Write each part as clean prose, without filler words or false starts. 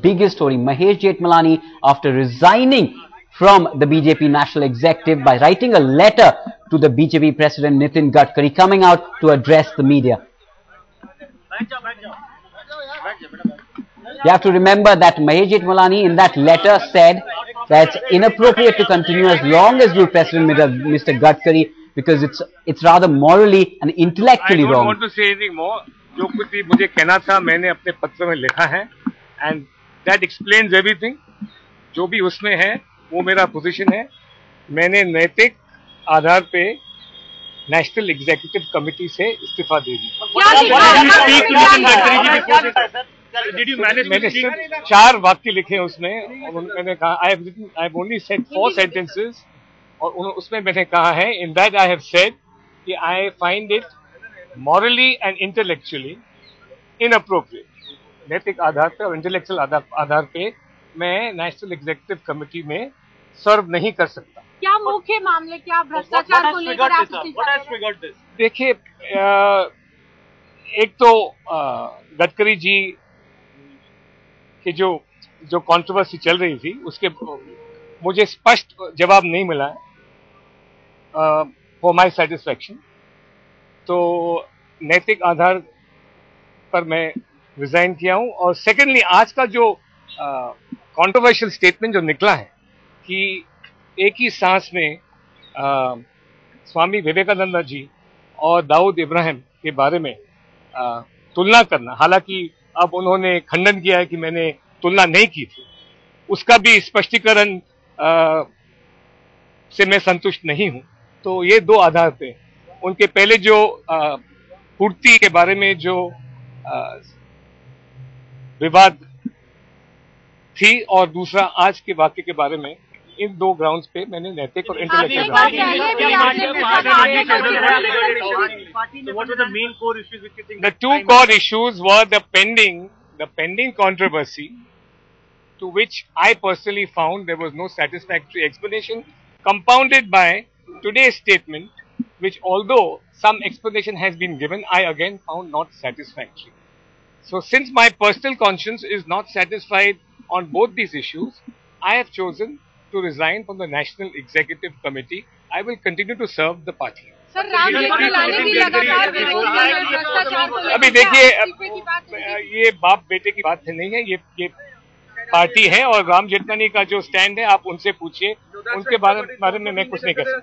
biggest story. Mahesh Jethmalani, after resigning from the BJP National Executive by writing a letter to the BJP President Nitin Gadkari, coming out to address the media. You have to remember that Mahesh Jethmalani in that letter said that it's inappropriate to continue as long as you President Mr. Gadkari, because it's rather morally and intellectually wrong. I don't want to say anything more. जो कुछ भी मुझे कहना था मैंने अपने पत्र में लिखा है, and that explains everything. जो भी उसमें है वो मेरा पोजीशन है. मैंने नैतिक आधार पे नेशनल एग्जीक्यूटिव कमेटी से इस्तीफा दे दी. मैंने सिर्फ 4 वाक्य लिखे उसमें. मैंने कहा I have only said 4 sentences और उसमें मैंने कहा है in that I have said कि I find it morally and intellectually inappropriate. नैतिक आधार पे और इंटेलेक्चुअल आधार पे मैं नेशनल एग्जीक्यूटिव कमेटी में सर्व नहीं कर सकता. क्या मुख्य मामले, क्या भ्रष्टाचार को लेकर आप? देखिए, एक तो गडकरी जी की जो कंट्रोवर्सी चल रही थी उसके मुझे स्पष्ट जवाब नहीं मिला फॉर माय सेटिस्फैक्शन. तो नैतिक आधार पर मैं रिजाइन किया हूं. और सेकेंडली आज का जो कंट्रोवर्शियल स्टेटमेंट जो निकला है कि एक ही सांस में स्वामी विवेकानंद जी और दाऊद इब्राहिम के बारे में तुलना करना, हालांकि अब उन्होंने खंडन किया है कि मैंने तुलना नहीं की थी, उसका भी स्पष्टीकरण से मैं संतुष्ट नहीं हूं. तो ये 2 आधार पे उनके पहले जो पूर्ति के बारे में जो विवाद थी और दूसरा आज के वाक्य के बारे में, इन 2 ग्राउंड्स पे मैंने नैतिक और intellectual. The 2 core issues were the pending controversy, to which I personally found there was no satisfactory explanation, compounded by today's statement, which although some explanation has been given, I again found not satisfactory. So since my personal conscience is not satisfied on both these issues, I have chosen to resign from the National Executive Committee. I will continue to serve the party. Sir, Ram Jethmalani भी लगातार भ्रष्टाचार को लेकर अभी देखिए, ये बाप बेटे की बात नहीं है, ये पार्टी है और राम जेठमलानी का जो स्टैंड है आप उनसे पूछिए, उनके बारे में मैं कुछ नहीं कर सकता.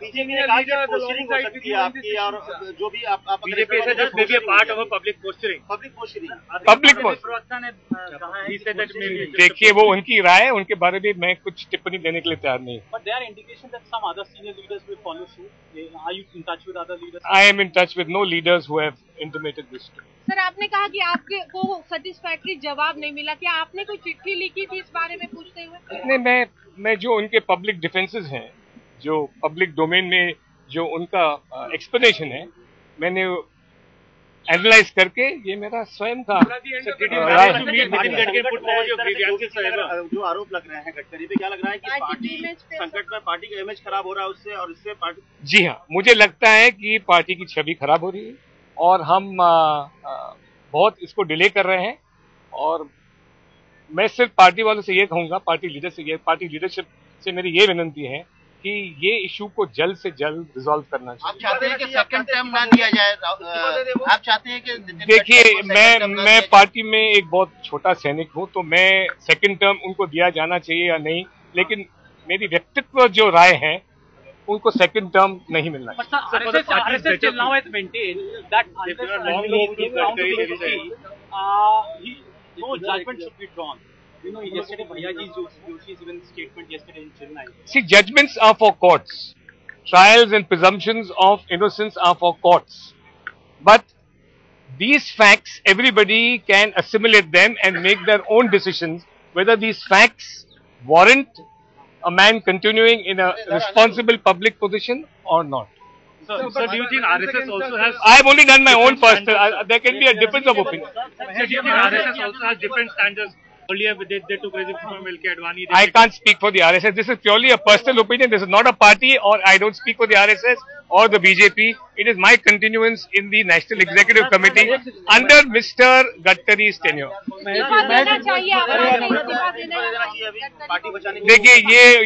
देखिए, वो उनकी राय है, उनके बारे में मैं कुछ टिप्पणी देने के लिए तैयार नहीं. I am in touch with no leaders who have intimated this. Sir, आपने कहा कि आपको सेटिस्फैक्टरी जवाब नहीं मिला, क्या आपने कोई चिट्ठी लिखी थी इस बारे में पूछते हुए? नहीं, मैं जो उनके पब्लिक डिफेंसेस हैं, जो पब्लिक डोमेन में जो उनका एक्सप्लेनेशन है, मैंने एनालाइज करके ये मेरा स्वयं का. जो आरोप लग रहे हैं गडकरी पे, क्या लग रहा है कि पार्टी संकट में, पार्टी का इमेज खराब हो रहा है उससे, और इससे पार्टी. जी हाँ, मुझे लगता है कि पार्टी की छवि खराब हो रही है और हम बहुत इसको डिले कर रहे हैं. और मैं सिर्फ पार्टी वालों से ये कहूंगा, पार्टी लीडरशिप से मेरी ये विनंती है कि ये इशू को जल्द से जल्द रिजॉल्व करना चाहिए. आप चाहते हैं कि सेकंड टर्म ना दिया जाए? आप चाहते हैं कि? देखिए, मैं पार्टी में एक बहुत छोटा सैनिक हूं, तो मैं सेकंड टर्म उनको दिया जाना चाहिए या नहीं, लेकिन मेरी व्यक्तित्व जो राय है उनको सेकंड टर्म नहीं मिलना चाहिए. See, judgments are for courts. Trials and presumptions of innocence are for courts. But these facts, everybody can assimilate them and make their own decisions whether these facts warrant a man continuing in a responsible public position or not. So do you think RSS also has? I have only done my own personal. There can be a difference of opinion. So do you think RSS also has different standards? Earlier they took credit from LK Advani. I can't speak for the RSS. This is purely a personal opinion. This is not a party, or I don't speak for the RSS or the BJP. It is my continuance in the National Executive Committee under Mr. Gadkari's tenure. देना चाहिए अभी party बचाने के देखिए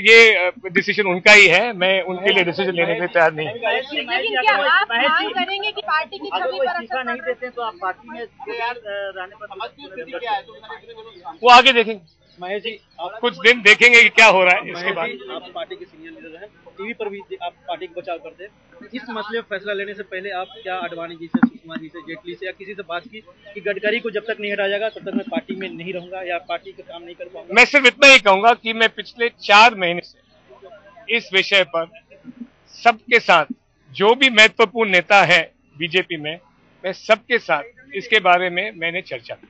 ये decision उनका ही है, मैं उनके लिए डिसीजन लेने के लिए तैयार नहीं। लेकिन क्या आप मांग करेंगे कि पार्टी की छवि पर असर नहीं देते तो आप पार्टी में रहने पर वो आगे देखेंगे महेश जी, कुछ दिन देखेंगे कि क्या हो रहा है इसके बाद। आप पार्टी के सीनियर लीडर हैं, टीवी पर भी आप पार्टी का बचाव करते हैं। इस मसले पर फैसला लेने से पहले आप क्या आडवाणी जी से, सुषमा जी से, जेटली से या किसी से बात की कि गडकरी को जब तक नहीं हटाया जाएगा तब तक मैं पार्टी में नहीं रहूंगा या पार्टी का काम नहीं कर पाऊंगा? मैं सिर्फ इतना ही कहूंगा कि मैं पिछले 4 महीने से इस विषय पर सबके साथ, जो भी महत्वपूर्ण नेता है बीजेपी में, मैं सबके साथ इसके बारे में मैंने चर्चा की।